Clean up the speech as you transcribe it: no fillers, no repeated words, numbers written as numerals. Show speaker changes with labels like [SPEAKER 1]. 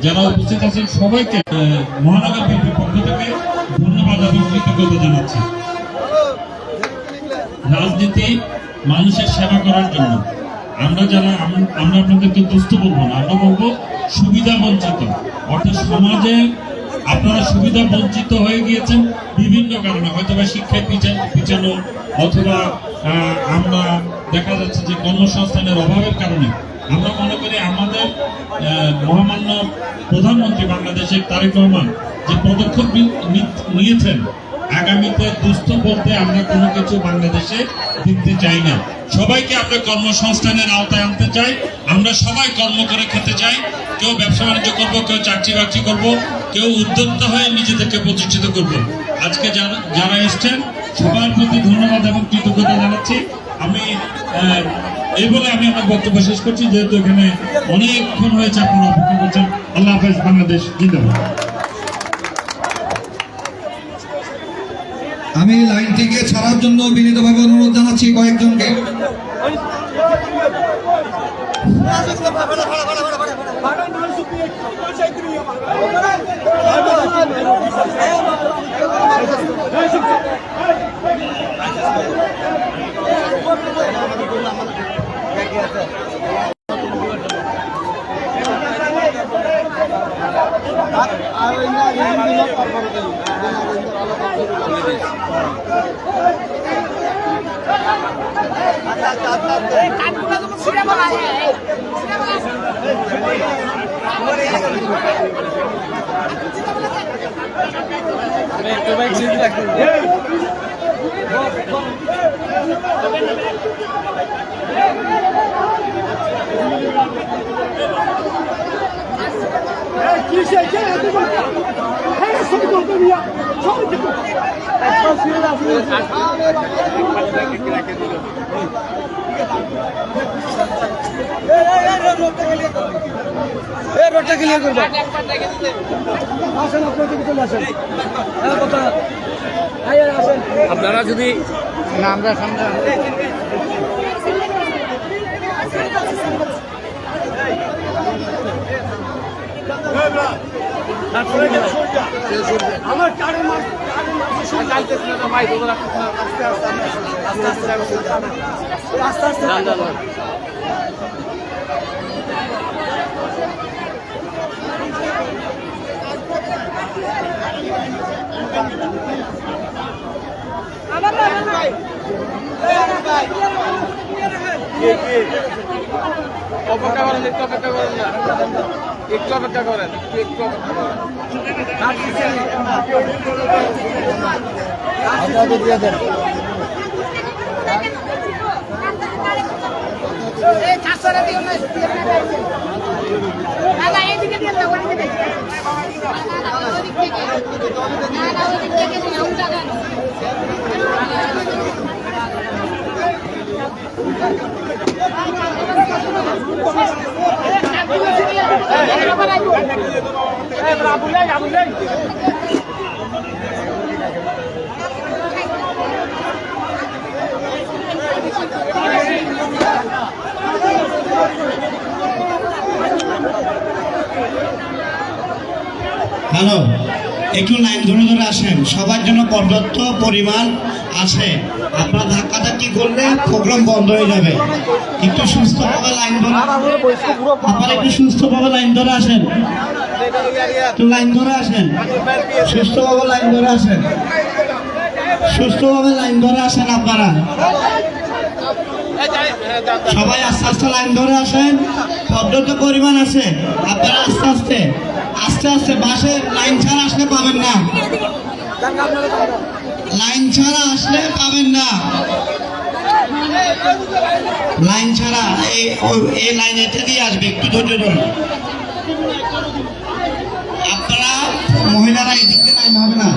[SPEAKER 1] যারা উপস্থিত আছেন সবাইকে মহানগর বিএনপির পক্ষ থেকে ধন্যবাদ এবং কৃতজ্ঞতা জানাচ্ছি। রাজনীতি মানুষের সেবা করার জন্য। আমরা আপনাদেরকে দুস্থ বলবো না, আমরা বলবো সুবিধা বঞ্চিত, অর্থাৎ সমাজে আপনারা সুবিধা বঞ্চিত হয়ে গিয়েছেন বিভিন্ন কারণে, হয়তো বা শিক্ষায় পিছানো, অথবা আমরা দেখা যাচ্ছে যে কর্মসংস্থানের অভাবের কারণে। আমরা মনে করি আমাদের মহামান্য প্রধানমন্ত্রী বাংলাদেশের তারেক রহমান যে পদক্ষেপ নিয়েছেন, আগামীতে দুস্থ বলতে আমরা কোনো কিছু বাংলাদেশে দেখতে চাই না। সবাইকে আমরা কর্মসংস্থানের আওতায় আনতে চাই। আমরা সবাই কর্ম করে খেতে চাই। কেউ ব্যবসা বাণিজ্য করবো, কেউ চাকরি বাকরি করবো, কেউ উদ্যোক্তা হয়ে নিজেদেরকে প্রতিষ্ঠিত করবো। আজকে যারা এসছেন সবার প্রতি ধন্যবাদ এবং কৃতজ্ঞতা জানাচ্ছি। আমি এই বলে আমি আমার বক্তব্য শেষ করছি, যেহেতু এখানে অনেকক্ষণ হয়েছে আপনারা অপেক্ষা করছেন। আল্লাহ হাফেজ, বাংলাদেশ জিন্দাবাদ।
[SPEAKER 2] আমি লাইনটিকে ছাড়ার জন্য বিনীতভাবে অনুরোধ জানাচ্ছি কয়েকজনকে।
[SPEAKER 3] রোডটা ক্লিয়ার করবো। আপনারা যদি না আমরা সামনে আমার আস্তে আস্তে অপেক্ষা করেন, একটু অপেক্ষা করেন না, একটু অপেক্ষা করেন, একটু অপেক্ষা করেন।
[SPEAKER 4] হ্যালো, একটু লাইন ধরে ধরে আসেন, সবার জন্য পর্যাপ্ত পরিমাণ আছে। আপনারা ধাক্কাধাক্কি করলে প্রোগ্রাম বন্ধ হয়ে যাবে। একটু সুস্থভাবে লাইন ধরে, আপনারা একটু সুস্থভাবে লাইন ধরে আসেন, একটু লাইন ধরে আসেন, সুস্থভাবে লাইন ধরে আসেন, সুস্থভাবে লাইন ধরে আসেন। আপনারা সবাই আস্তে আস্তে লাইন ধরে আসেন, পর্যাপ্ত পরিমাণ আছে। আপনারা আস্তে আস্তে আস্তে আস্তে বাসের লাইন ছাড়া আসলে পাবেন না, লাইন ছাড়া আসলে পাবেন না, লাইন ছাড়া এই লাইন এতে দিয়ে আসবে। একটু ধৈর্য ধরুন। আপনারা মহিলারা এদিকে লাইন হবে না।